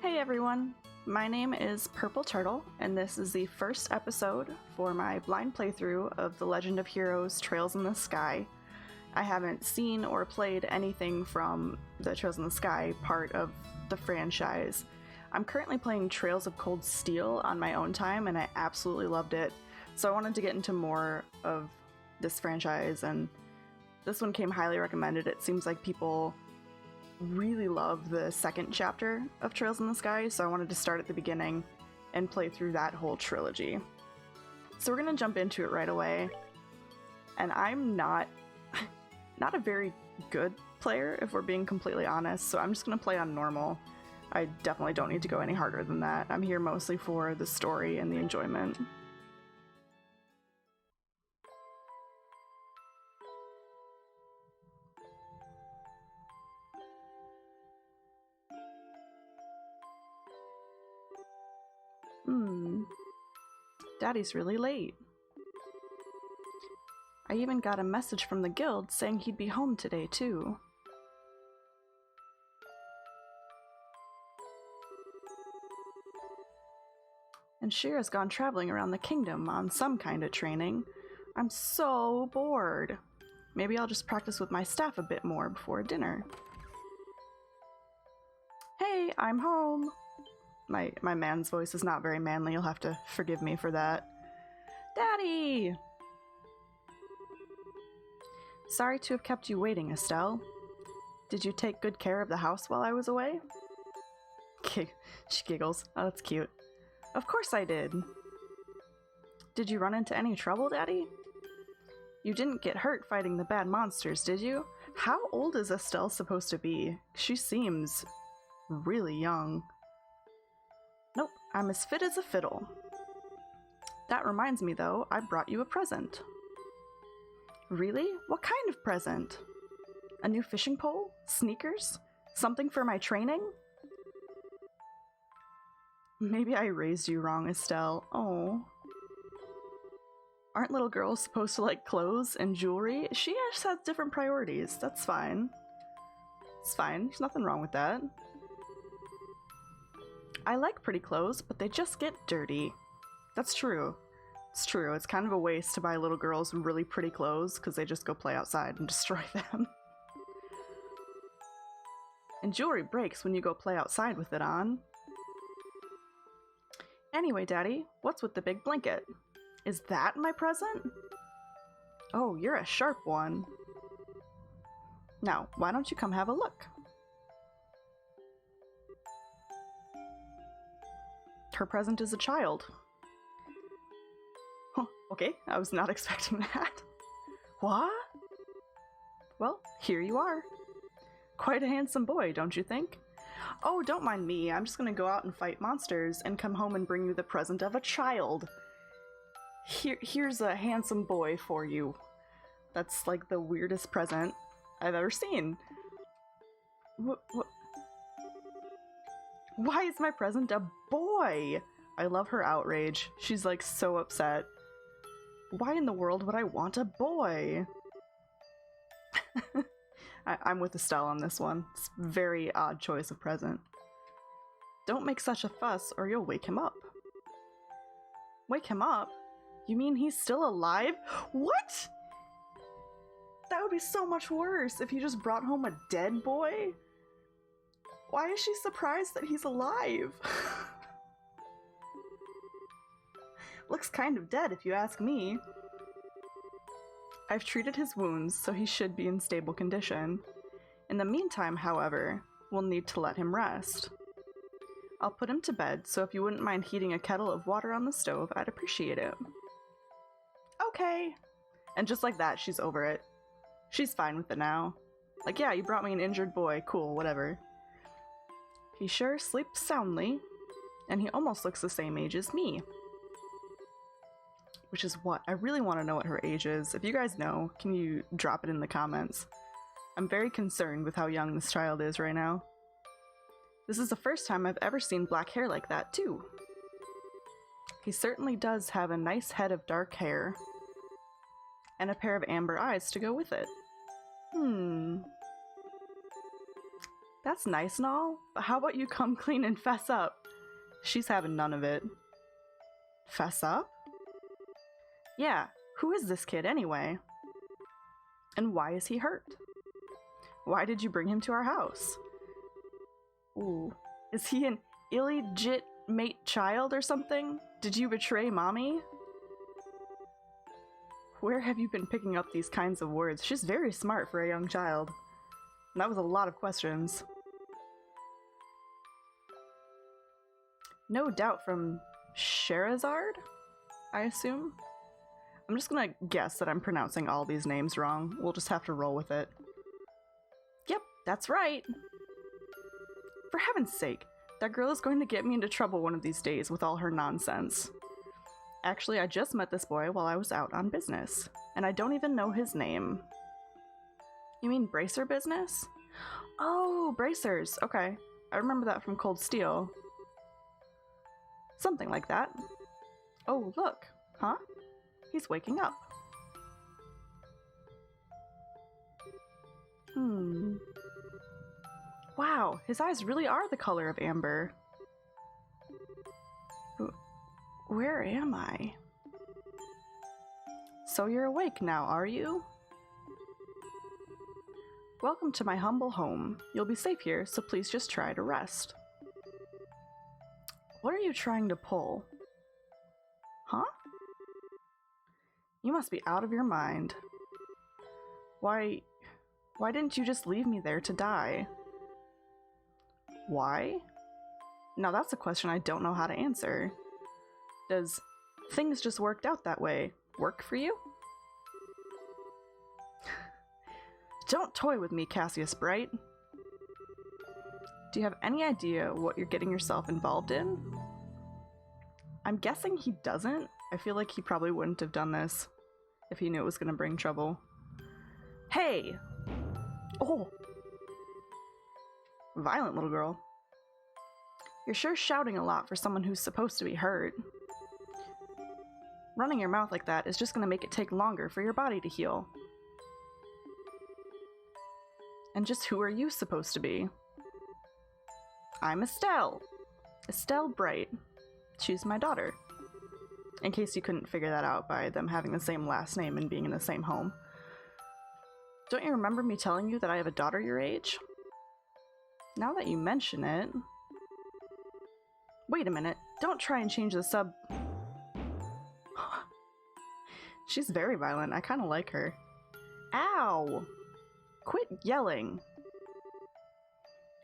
Hey everyone, my name is Purple Turtle, and this is the first episode for my blind playthrough of The Legend of Heroes Trails in the Sky. I haven't seen or played anything from the Trails in the Sky part of the franchise. I'm currently playing Trails of Cold Steel on my own time, and I absolutely loved it, so I wanted to get into more of this franchise, and this one came highly recommended. It seems like people really love the second chapter of Trails in the Sky, so I wanted to start at the beginning and play through that whole trilogy. So we're gonna jump into it right away, and I'm not a very good player, if we're being completely honest, so I'm just gonna play on normal. I definitely don't need to go any harder than that. I'm here mostly for the story and the enjoyment. Daddy's really late. I even got a message from the guild saying he'd be home today, too. And Shira's gone traveling around the kingdom on some kind of training. I'm so bored. Maybe I'll just practice with my staff a bit more before dinner. Hey, I'm home. My man's voice is not very manly. You'll have to forgive me for that. Daddy! Sorry to have kept you waiting, Estelle. Did you take good care of the house while I was away? She giggles. Oh, that's cute. Of course I did. Did you run into any trouble, Daddy? You didn't get hurt fighting the bad monsters, did you? How old is Estelle supposed to be? She seems really young. Nope, I'm as fit as a fiddle. That reminds me, though, I brought you a present. Really? What kind of present? A new fishing pole? Sneakers? Something for my training? Maybe I raised you wrong, Estelle. Oh. Aren't little girls supposed to like clothes and jewelry? She just has different priorities. That's fine. It's fine. There's nothing wrong with that. I like pretty clothes, but they just get dirty. That's true. It's true. It's kind of a waste to buy little girls really pretty clothes because they just go play outside and destroy them. And jewelry breaks when you go play outside with it on. Anyway, Daddy, what's with the big blanket? Is that my present? Oh, you're a sharp one. Now, why don't you come have a look? Her present is a child. Huh, okay, I was not expecting that. What? Well, here you are. Quite a handsome boy, don't you think? Oh, don't mind me. I'm just gonna go out and fight monsters and come home and bring you the present of a child. Here's a handsome boy for you. That's like the weirdest present I've ever seen. What? Why is my present a boy? I love her outrage. She's like so upset. Why in the world would I want a boy? I'm with Estelle on this one. It's a very odd choice of present. Don't make such a fuss or you'll wake him up. Wake him up? You mean he's still alive? What? That would be so much worse if you just brought home a dead boy. Why is she surprised that he's alive? Looks kind of dead if you ask me. I've treated his wounds, so he should be in stable condition. In the meantime, however, we'll need to let him rest. I'll put him to bed, so if you wouldn't mind heating a kettle of water on the stove, I'd appreciate it. Okay. And just like that, she's over it. She's fine with it now. Like, yeah, you brought me an injured boy, cool, whatever. He sure sleeps soundly, and he almost looks the same age as me. Which is what? I really want to know what her age is. If you guys know, can you drop it in the comments? I'm very concerned with how young this child is right now. This is the first time I've ever seen black hair like that, too. He certainly does have a nice head of dark hair. And a pair of amber eyes to go with it. That's nice and all, but how about you come clean and fess up? She's having none of it. Fess up? Yeah, who is this kid anyway? And why is he hurt? Why did you bring him to our house? Ooh, is he an illegitimate child or something? Did you betray mommy? Where have you been picking up these kinds of words? She's very smart for a young child. And that was a lot of questions. No doubt from Sherazard, I assume? I'm just gonna guess that I'm pronouncing all these names wrong. We'll just have to roll with it. Yep, that's right. For heaven's sake, that girl is going to get me into trouble one of these days with all her nonsense. Actually, I just met this boy while I was out on business, and I don't even know his name. You mean bracer business? Oh, bracers. Okay, I remember that from Cold Steel. Something like that. Oh, look. Huh? He's waking up. Wow, his eyes really are the color of amber. Where am I? So you're awake now, are you? Welcome to my humble home. You'll be safe here, so please just try to rest. What are you trying to pull? Huh? You must be out of your mind. Why didn't you just leave me there to die? Why? Now that's a question I don't know how to answer. Does things just worked out that way work for you? Don't toy with me, Cassius Bright. Do you have any idea what you're getting yourself involved in? I'm guessing he doesn't. I feel like he probably wouldn't have done this if he knew it was going to bring trouble. Hey! Oh! Violent little girl. You're sure shouting a lot for someone who's supposed to be hurt. Running your mouth like that is just going to make it take longer for your body to heal. And just who are you supposed to be? I'm Estelle. Estelle Bright. She's my daughter. In case you couldn't figure that out by them having the same last name and being in the same home. Don't you remember me telling you that I have a daughter your age? Now that you mention it... Wait a minute, don't try and change the sub... She's very violent, I kinda like her. Ow! Quit yelling!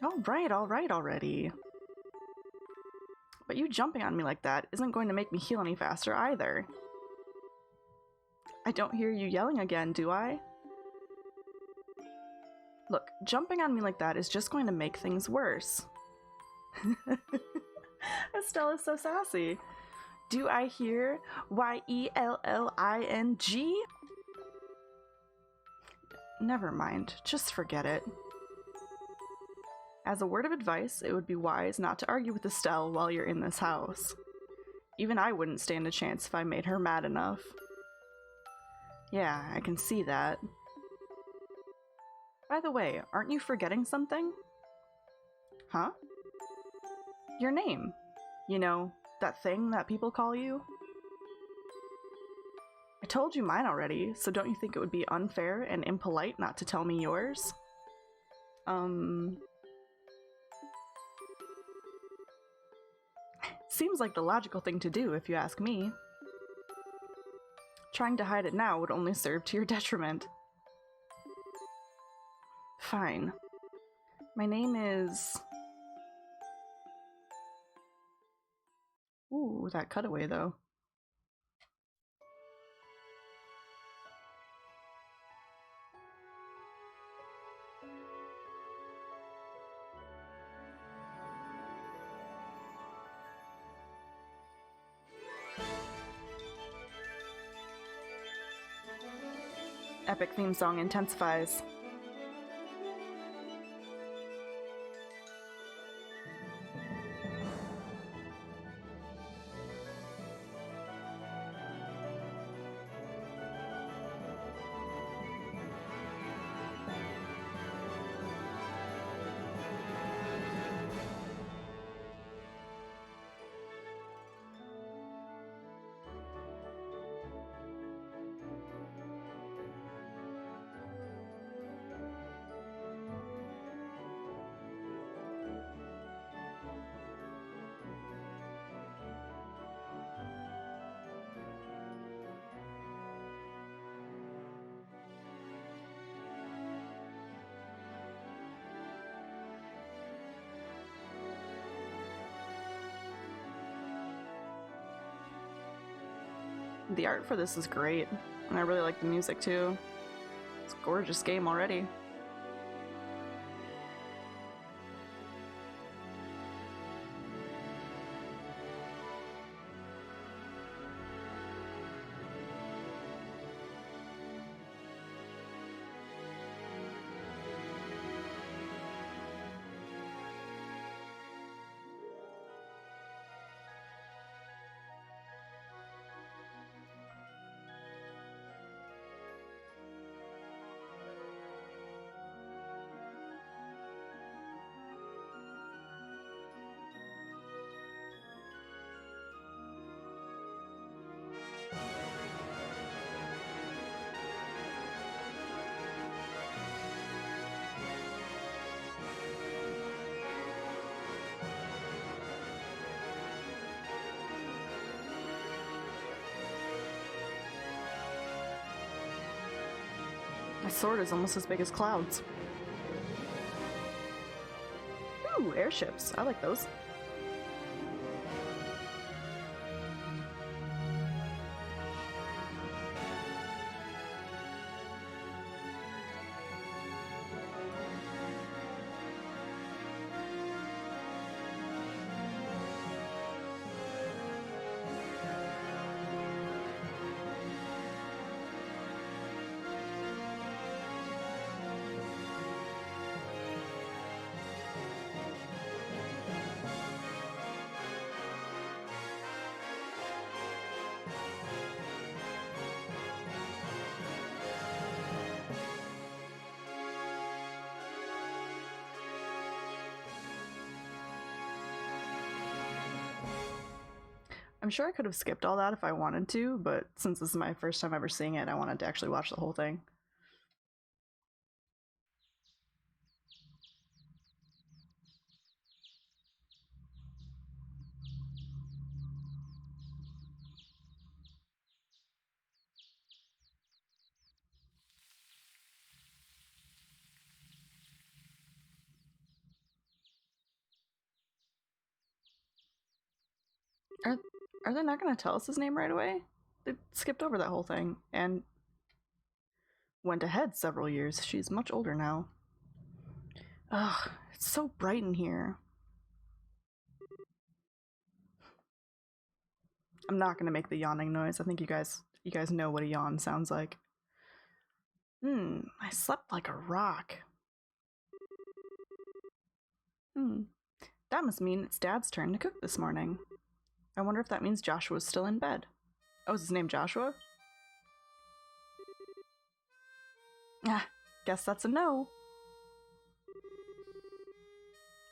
Alright already. But you jumping on me like that isn't going to make me heal any faster either. I don't hear you yelling again, do I? Look, jumping on me like that is just going to make things worse. Estelle is so sassy. Do I hear Y-E-L-L-I-N-G? Never mind, just forget it. As a word of advice, it would be wise not to argue with Estelle while you're in this house. Even I wouldn't stand a chance if I made her mad enough. Yeah, I can see that. By the way, aren't you forgetting something? Huh? Your name. You know, that thing that people call you? I told you mine already, so don't you think it would be unfair and impolite not to tell me yours? Seems like the logical thing to do, if you ask me. Trying to hide it now would only serve to your detriment. Fine. My name is... Ooh, that cutaway, though. Epic theme song intensifies. The art for this is great, and I really like the music too. It's a gorgeous game already. My sword is almost as big as clouds. Ooh, airships. I like those. I'm sure I could have skipped all that if I wanted to, but since this is my first time ever seeing it, I wanted to actually watch the whole thing. Are they not going to tell us his name right away? They skipped over that whole thing and went ahead several years. She's much older now. Ugh, it's so bright in here. I'm not going to make the yawning noise. I think you guys know what a yawn sounds like. I slept like a rock. That must mean it's Dad's turn to cook this morning. I wonder if that means Joshua's still in bed. Oh, is his name Joshua? Ah, guess that's a no.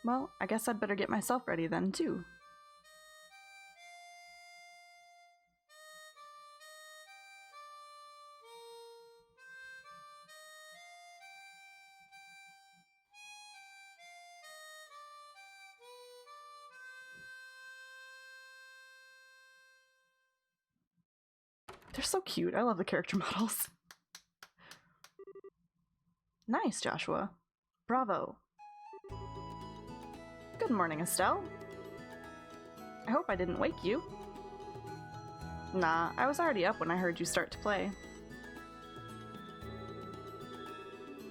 Well, I guess I'd better get myself ready then, too. They're so cute. I love the character models. Nice, Joshua. Bravo. Good morning, Estelle. I hope I didn't wake you. Nah, I was already up when I heard you start to play.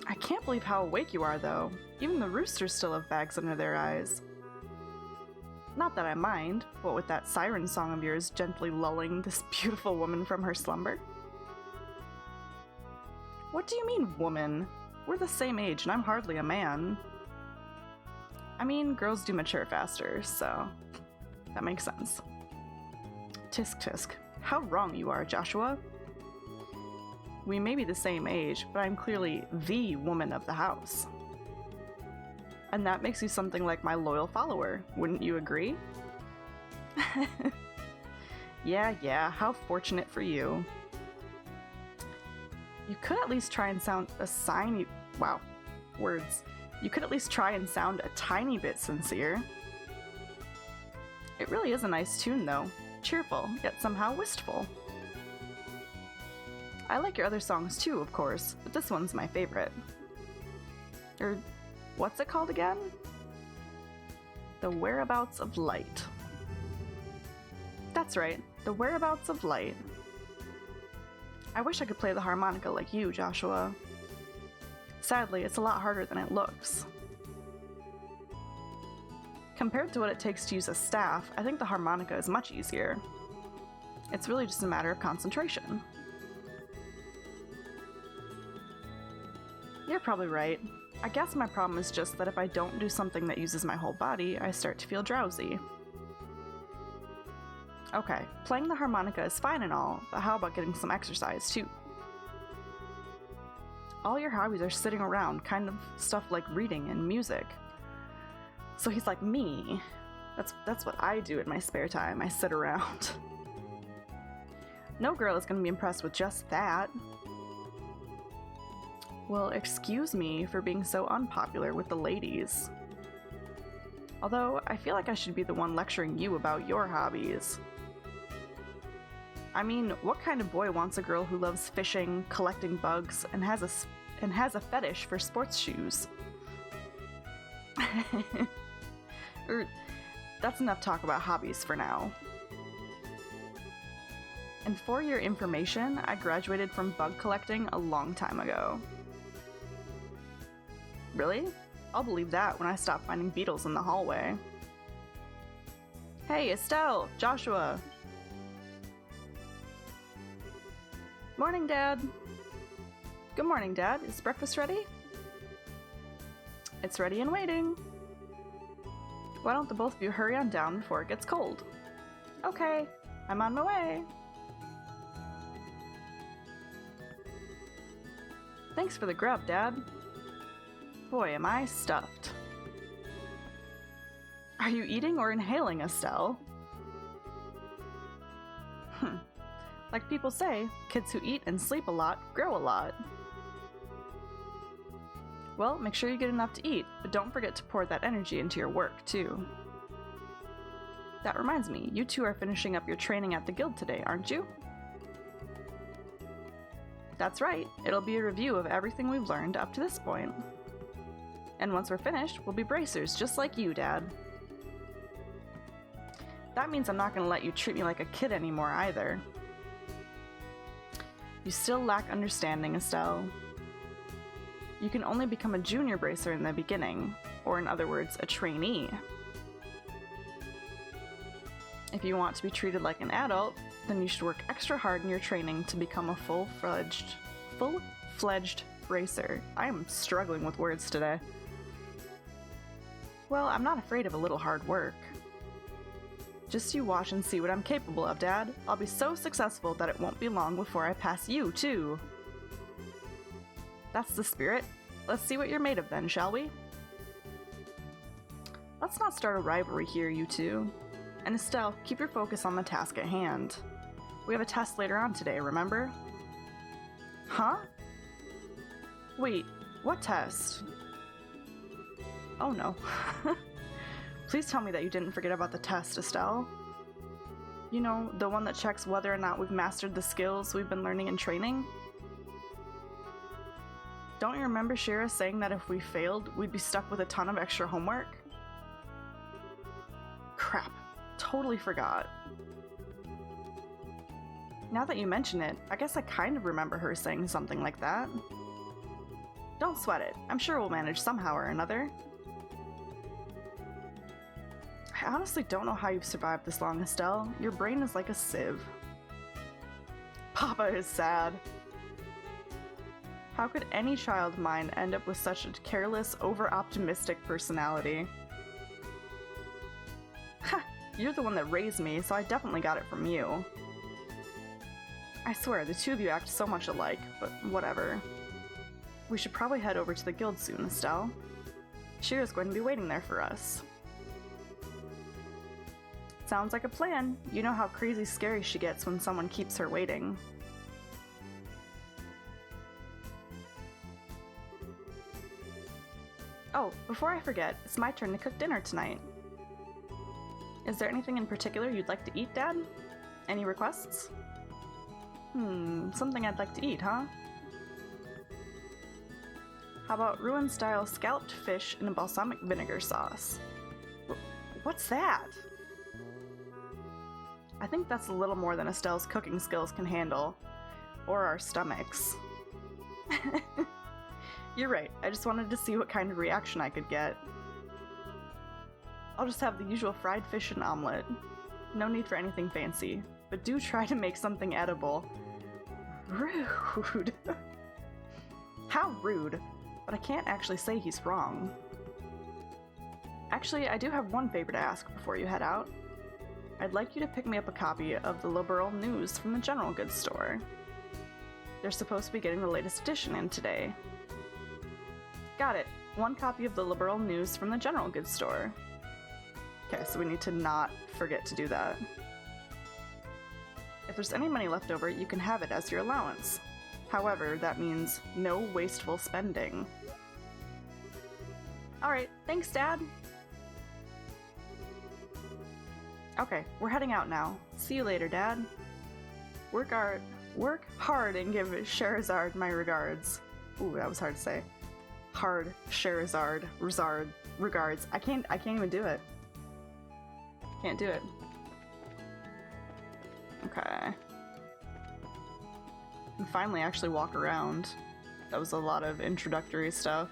I can't believe how awake you are, though. Even the roosters still have bags under their eyes. Not that I mind, what with that siren song of yours gently lulling this beautiful woman from her slumber. What do you mean, woman? We're the same age, and I'm hardly a man. I mean, girls do mature faster, so that makes sense. Tisk tisk. How wrong you are, Joshua. We may be the same age, but I'm clearly the woman of the house. And that makes you something like my loyal follower, wouldn't you agree? Yeah, how fortunate for you. You could at least try and sound wow, words. You could at least try and sound a tiny bit sincere. It really is a nice tune, though. Cheerful, yet somehow wistful. I like your other songs too, of course, but this one's my favorite. What's it called again? The Whereabouts of Light. That's right, The Whereabouts of Light. I wish I could play the harmonica like you, Joshua. Sadly, it's a lot harder than it looks. Compared to what it takes to use a staff, I think the harmonica is much easier. It's really just a matter of concentration. You're probably right. I guess my problem is just that if I don't do something that uses my whole body, I start to feel drowsy. Okay, playing the harmonica is fine and all, but how about getting some exercise too? All your hobbies are sitting around, kind of stuff like reading and music. So he's like me. That's what I do in my spare time, I sit around. No girl is going to be impressed with just that. Well, excuse me for being so unpopular with the ladies. Although, I feel like I should be the one lecturing you about your hobbies. I mean, what kind of boy wants a girl who loves fishing, collecting bugs, and has a fetish for sports shoes? That's enough talk about hobbies for now. And for your information, I graduated from bug collecting a long time ago. Really? I'll believe that when I stop finding beetles in the hallway. Hey, Estelle! Joshua! Morning, Dad! Good morning, Dad. Is breakfast ready? It's ready and waiting. Why don't the both of you hurry on down before it gets cold? Okay, I'm on my way. Thanks for the grub, Dad. Boy, am I stuffed. Are you eating or inhaling, Estelle? Like people say, kids who eat and sleep a lot grow a lot. Well, make sure you get enough to eat, but don't forget to pour that energy into your work, too. That reminds me, you two are finishing up your training at the guild today, aren't you? That's right, it'll be a review of everything we've learned up to this point. And once we're finished, we'll be bracers just like you, Dad. That means I'm not going to let you treat me like a kid anymore either. You still lack understanding, Estelle. You can only become a junior bracer in the beginning, or in other words, a trainee. If you want to be treated like an adult, then you should work extra hard in your training to become a full-fledged bracer. I am struggling with words today. Well, I'm not afraid of a little hard work. Just you watch and see what I'm capable of, Dad. I'll be so successful that it won't be long before I pass you, too. That's the spirit. Let's see what you're made of then, shall we? Let's not start a rivalry here, you two. And Estelle, keep your focus on the task at hand. We have a test later on today, remember? Huh? Wait, what test? Oh no. Please tell me that you didn't forget about the test, Estelle. You know, the one that checks whether or not we've mastered the skills we've been learning in training? Don't you remember Shira saying that if we failed, we'd be stuck with a ton of extra homework? Crap, totally forgot. Now that you mention it, I guess I kind of remember her saying something like that. Don't sweat it, I'm sure we'll manage somehow or another. I honestly don't know how you've survived this long, Estelle. Your brain is like a sieve. Papa is sad. How could any child mind end up with such a careless, over-optimistic personality? Ha! You're the one that raised me, so I definitely got it from you. I swear, the two of you act so much alike, but whatever. We should probably head over to the guild soon, Estelle. Shira's going to be waiting there for us. Sounds like a plan. You know how crazy scary she gets when someone keeps her waiting. Oh, before I forget, it's my turn to cook dinner tonight. Is there anything in particular you'd like to eat, Dad? Any requests? Something I'd like to eat, huh? How about ruin-style scalloped fish in a balsamic vinegar sauce? What's that? I think that's a little more than Estelle's cooking skills can handle. Or our stomachs. You're right, I just wanted to see what kind of reaction I could get. I'll just have the usual fried fish and omelet. No need for anything fancy, but do try to make something edible. Rude. How rude, but I can't actually say he's wrong. Actually, I do have one favor to ask before you head out. I'd like you to pick me up a copy of the Liberl news from the general goods store. They're supposed to be getting the latest edition in today. Got it. One copy of the Liberl news from the general goods store. Okay, so we need to not forget to do that. If there's any money left over, you can have it as your allowance. However, that means no wasteful spending. Alright, thanks, Dad! Okay, we're heading out now. See you later, Dad. Work hard and give Sherazard my regards. Ooh, that was hard to say. Hard Sherazard regards. I can't even do it. Can't do it. Okay. And finally actually walk around. That was a lot of introductory stuff.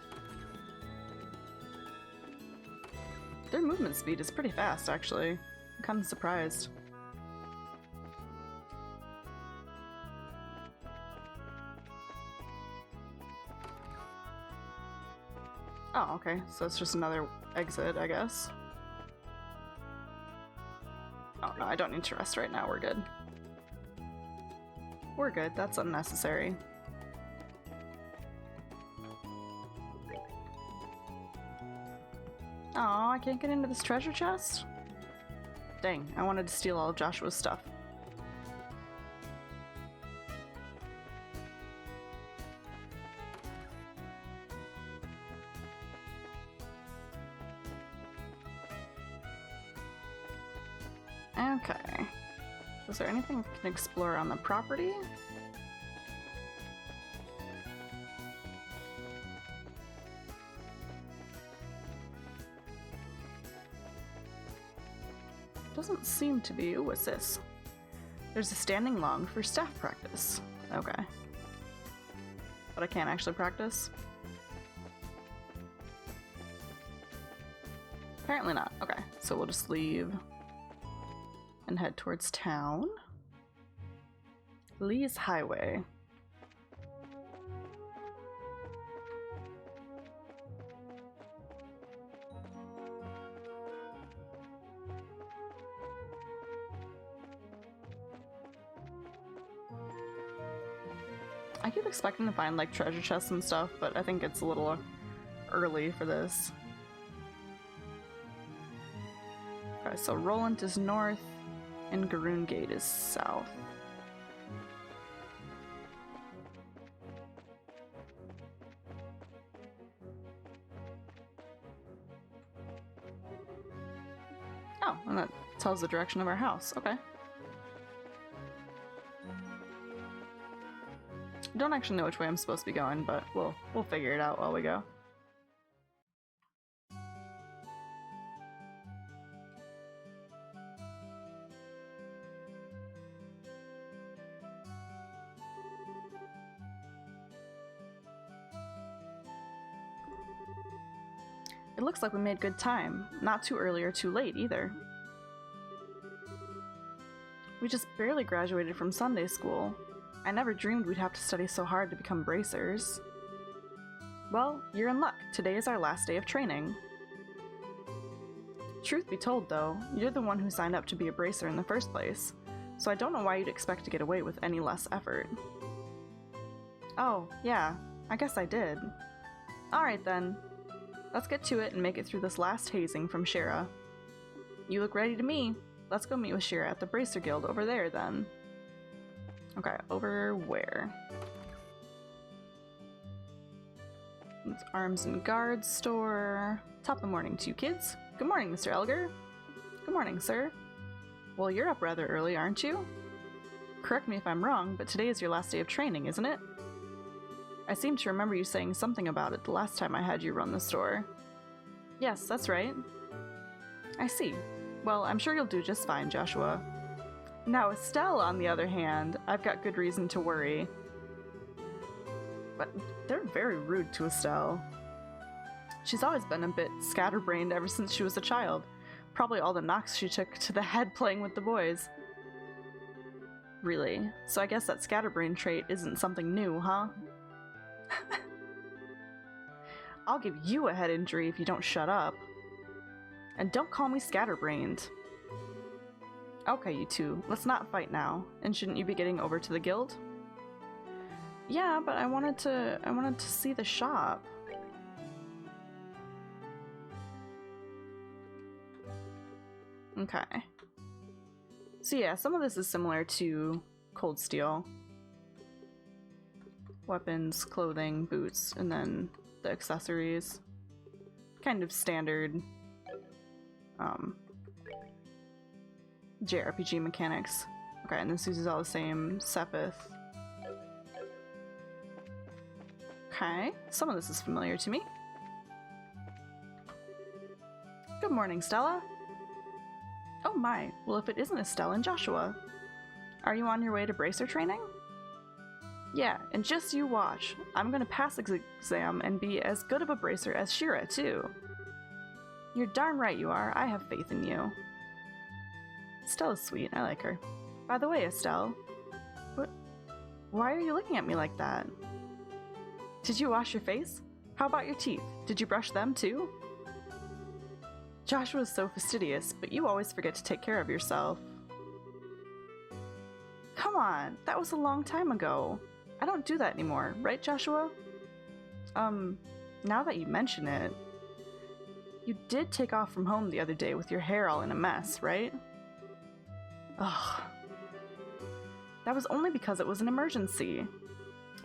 Their movement speed is pretty fast, actually. I'm kind of surprised. Oh, okay. So it's just another exit, I guess. Oh, no, I don't need to rest right now. We're good. We're good. That's unnecessary. Oh, I can't get into this treasure chest? Dang, I wanted to steal all of Joshua's stuff. Okay. Was there anything we can explore on the property? Doesn't seem to be. Ooh, what's this? There's a standing log for staff practice. Okay. But I can't actually practice? Apparently not. Okay, so we'll just leave and head towards town. Lee's Highway. I keep expecting to find like treasure chests and stuff, but I think it's a little early for this. Okay, so Roland is north and Garoon Gate is south. Oh, and that tells the direction of our house. Okay. Don't actually know which way I'm supposed to be going, but we'll figure it out while we go. It looks like we made good time. Not too early or too late either. We just barely graduated from Sunday school. I never dreamed we'd have to study so hard to become bracers. Well, you're in luck. Today is our last day of training. Truth be told, though, you're the one who signed up to be a bracer in the first place, so I don't know why you'd expect to get away with any less effort. Oh, yeah, I guess I did. Alright then. Let's get to it and make it through this last hazing from Shira. You look ready to me. Let's go meet with Shira at the Bracer Guild over there then. Okay, over where? It's Arms and Guards store. Top of the morning to you kids. Good morning, Mr. Elgar. Good morning, sir. Well, you're up rather early, aren't you? Correct me if I'm wrong, but today is your last day of training, isn't it? I seem to remember you saying something about it the last time I had you run the store. Yes, that's right. I see. Well, I'm sure you'll do just fine, Joshua. Now, Estelle, on the other hand, I've got good reason to worry. But they're very rude to Estelle. She's always been a bit scatterbrained ever since she was a child. Probably all the knocks she took to the head playing with the boys. Really? So I guess that scatterbrain trait isn't something new, huh? I'll give you a head injury if you don't shut up. And don't call me scatterbrained. Okay, you two, let's not fight now. And shouldn't you be getting over to the guild? Yeah, but I wanted to see the shop. Okay. So yeah, some of this is similar to Cold Steel. Weapons, clothing, boots, and then the accessories. Kind of standard JRPG mechanics. Okay, and this uses all the same Sepith. Okay, some of this is familiar to me. Good morning, Stella. Oh my, well if it isn't Estelle and Joshua. Are you on your way to bracer training? Yeah, and just you watch. I'm gonna pass the exam and be as good of a bracer as Shira, too. You're darn right you are. I have faith in you. Estelle's sweet. I like her. By the way, Estelle. Why are you looking at me like that? Did you wash your face? How about your teeth? Did you brush them, too? Joshua's so fastidious, but you always forget to take care of yourself. Come on, that was a long time ago. I don't do that anymore, right, Joshua? Now that you mention it, you did take off from home the other day with your hair all in a mess, right? Ugh. That was only because it was an emergency.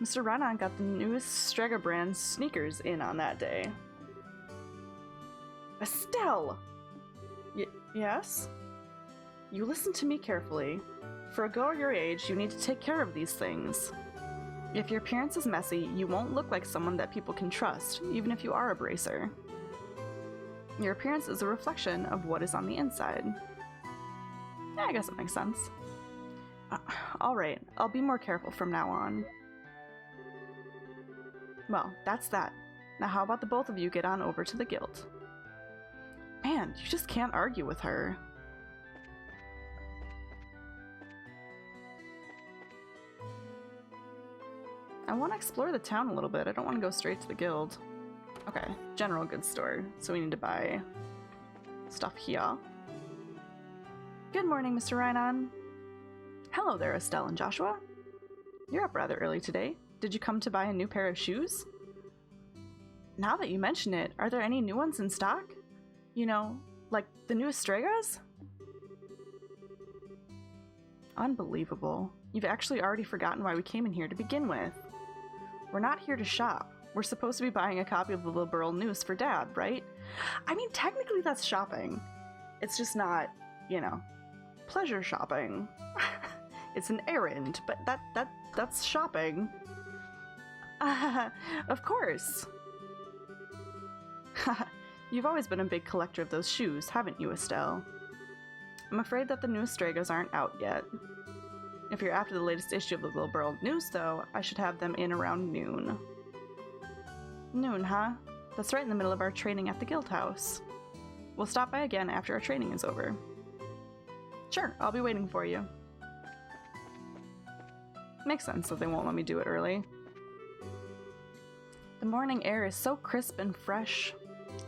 Mr. Roland got the newest Strega brand sneakers in on that day. Estelle! Yes? You listen to me carefully. For a girl your age, you need to take care of these things. If your appearance is messy, you won't look like someone that people can trust, even if you are a bracer. Your appearance is a reflection of what is on the inside. Yeah, I guess it makes sense. Alright, I'll be more careful from now on. Well, that's that. Now how about the both of you get on over to the guild? Man, you just can't argue with her. I want to explore the town a little bit. I don't want to go straight to the guild. Okay, general goods store. So we need to buy stuff here. Good morning, Mr. Rhinon. Hello there, Estelle and Joshua. You're up rather early today. Did you come to buy a new pair of shoes? Now that you mention it, are there any new ones in stock? You know, like the newest Stregas? Unbelievable. You've actually already forgotten why we came in here to begin with. We're not here to shop. We're supposed to be buying a copy of the Liberl news for Dad, right? I mean, technically that's shopping. It's just not, you know, pleasure shopping. It's an errand, but that's shopping. Of course. You've always been a big collector of those shoes, haven't you, Estelle? I'm afraid that the new Stregas aren't out yet. If you're after the latest issue of the Liberl news, though, I should have them in around noon. Noon, huh? That's right in the middle of our training at the guild house. We'll stop by again after our training is over. Sure, I'll be waiting for you. Makes sense that they won't let me do it early. The morning air is so crisp and fresh.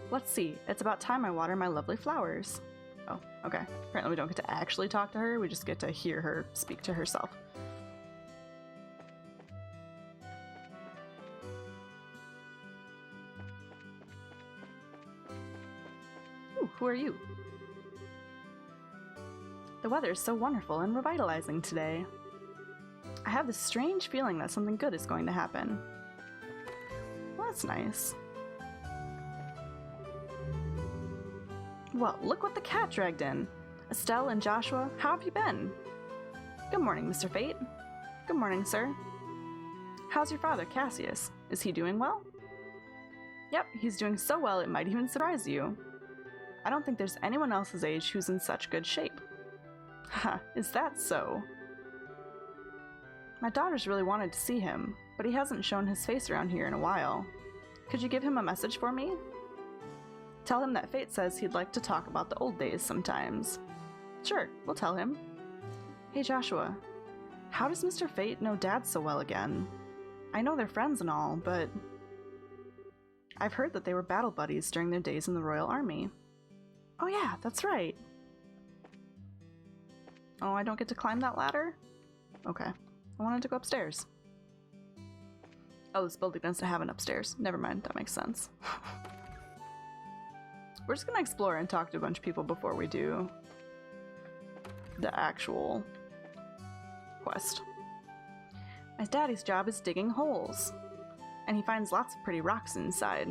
Let's see, it's about time I water my lovely flowers. Oh, okay. Apparently we don't get to actually talk to her, we just get to hear her speak to herself. Ooh, who are you? The weather is so wonderful and revitalizing today. I have this strange feeling that something good is going to happen. Well, that's nice. Well, look what the cat dragged in. Estelle and Joshua, how have you been? Good morning, Mr. Fate. Good morning, sir. How's your father, Cassius? Is he doing well? Yep, he's doing so well it might even surprise you. I don't think there's anyone else his age who's in such good shape. Haha, is that so? My daughters really wanted to see him. but he hasn't shown his face around here in a while. Could you give him a message for me? Tell him that Fate says he'd like to talk about the old days sometimes. Sure, we'll tell him. Hey Joshua, how does Mr. Fate know Dad so well again? I know they're friends and all, but I've heard that they were battle buddies during their days in the Royal Army. Oh yeah, that's right. Oh, I don't get to climb that ladder? Okay. I wanted to go upstairs. Oh, this building doesn't have an upstairs. Never mind, that makes sense. We're just gonna explore and talk to a bunch of people before we do the actual quest. My daddy's job is digging holes, and he finds lots of pretty rocks inside.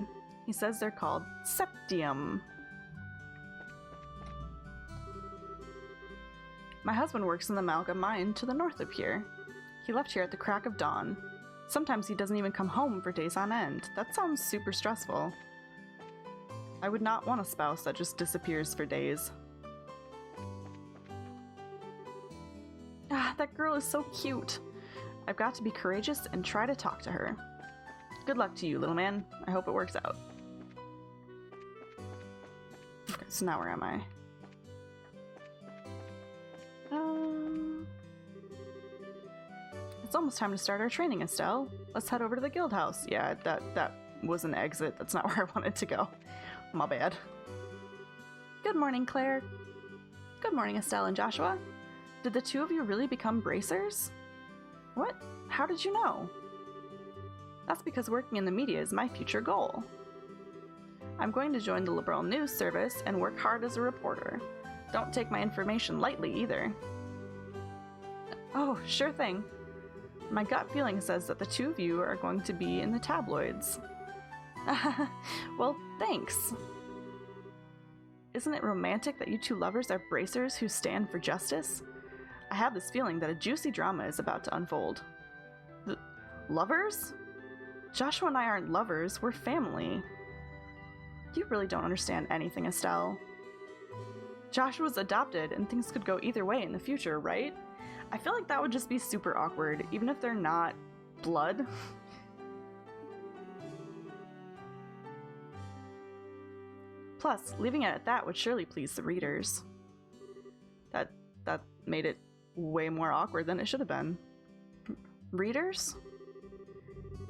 He says they're called septium. My husband works in the Malga mine to the north of here. He left here at the crack of dawn. Sometimes he doesn't even come home for days on end. That sounds super stressful. I would not want a spouse that just disappears for days. Ah, that girl is so cute. I've got to be courageous and try to talk to her. Good luck to you, little man. I hope it works out. Okay, so now where am I? It's almost time to start our training, Estelle. Let's head over to the guild house. Yeah, that was an exit. That's not where I wanted to go. My bad. Good morning, Claire. Good morning, Estelle and Joshua. Did the two of you really become bracers? What? How did you know? That's because working in the media is my future goal. I'm going to join the Liberl news service and work hard as a reporter. Don't take my information lightly either. Oh, sure thing. My gut feeling says that the two of you are going to be in the tabloids. Well, thanks. Isn't it romantic that you two lovers are bracers who stand for justice? I have this feeling that a juicy drama is about to unfold. Lovers? Joshua and I aren't lovers, we're family. You really don't understand anything, Estelle. Joshua's adopted, and things could go either way in the future, right? I feel like that would just be super awkward, even if they're not blood. Plus, leaving it at that would surely please the readers. That made it way more awkward than it should have been. Readers?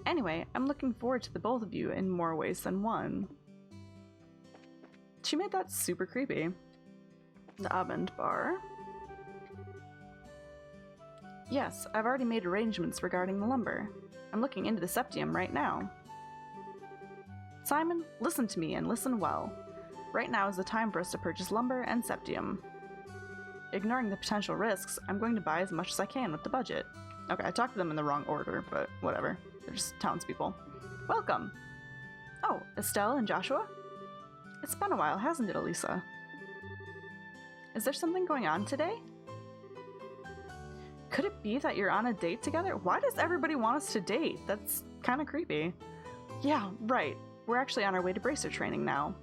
Anyway, I'm looking forward to the both of you in more ways than one. She made that super creepy. The Abend Bar. Yes, I've already made arrangements regarding the lumber. I'm looking into the septium right now. Simon, listen to me and listen well. Right now is the time for us to purchase lumber and septium. Ignoring the potential risks, I'm going to buy as much as I can with the budget. Okay, I talked to them in the wrong order, but whatever. They're just townspeople. Welcome! Oh, Estelle and Joshua? It's been a while, hasn't it, Elisa? Is there something going on today? Could it be that you're on a date together? Why does everybody want us to date? That's kind of creepy. Yeah, right. We're actually on our way to bracer training now.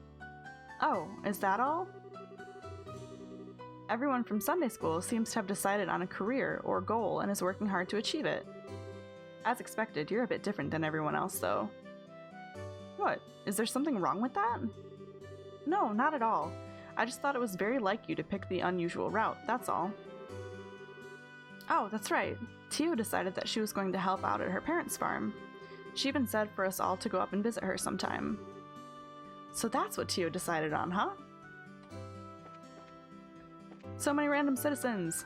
Oh, is that all? Everyone from Sunday school seems to have decided on a career or goal and is working hard to achieve it. As expected, you're a bit different than everyone else, though. What? Is there something wrong with that? No, not at all. I just thought it was very like you to pick the unusual route, that's all. Oh, that's right. Tio decided that she was going to help out at her parents' farm. She even said for us all to go up and visit her sometime. So that's what Tio decided on, huh? So many random citizens!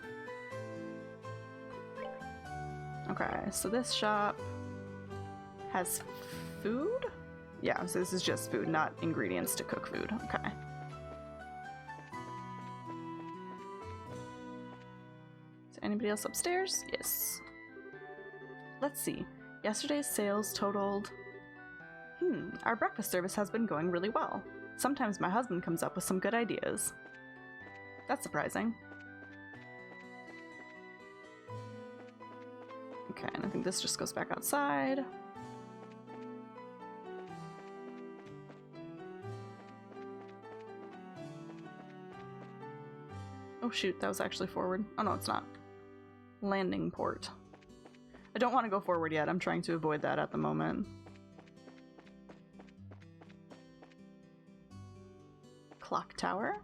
Okay, so this shop has food? Yeah, so this is just food, not ingredients to cook food. Okay. Is anybody else upstairs? Yes. Let's see. Yesterday's sales totaled... our breakfast service has been going really well. Sometimes my husband comes up with some good ideas. That's surprising. Okay, and I think this just goes back outside. Oh shoot, that was actually forward. Oh no, it's not. Landing port. I don't want to go forward yet. I'm trying to avoid that at the moment. Clock Tower.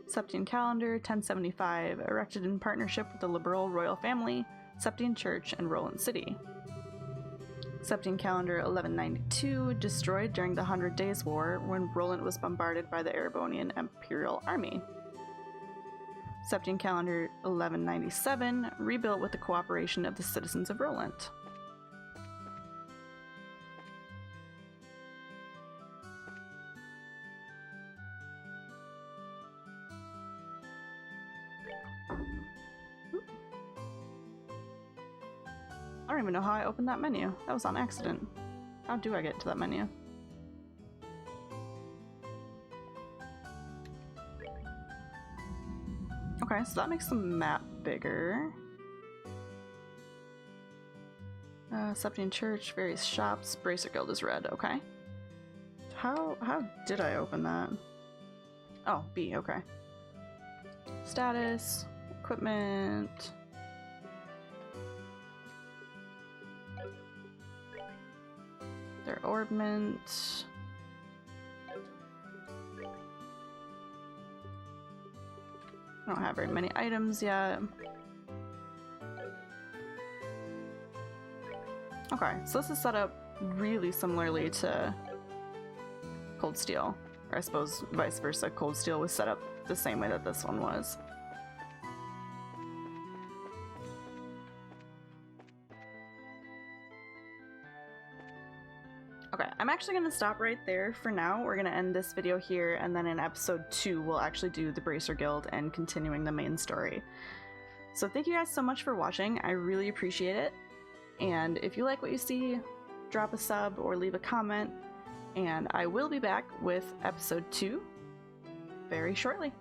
Septian Calendar, 1075, erected in partnership with the Liberl royal family, Septian Church, and Roland City. Septian Calendar 1192, destroyed during the 100 Days War when Roland was bombarded by the Erebonian Imperial Army. Septian Calendar 1197, rebuilt with the cooperation of the citizens of Roland. I don't even know how I opened that menu. That was on accident. How do I get to that menu? Okay, so that makes the map bigger. Septian Church, various shops, Bracer Guild is red, okay. How did I open that? Oh, B, okay. Status, equipment. Their orbment. I don't have very many items yet. Okay, so this is set up really similarly to Cold Steel. Or I suppose vice versa, Cold Steel was set up the same way that this one was. Okay, I'm actually going to stop right there for now. We're going to end this video here, and then in episode 2 we'll actually do the Bracer Guild and continuing the main story. So thank you guys so much for watching. I really appreciate it. And if you like what you see, drop a sub or leave a comment, and I will be back with episode 2 very shortly.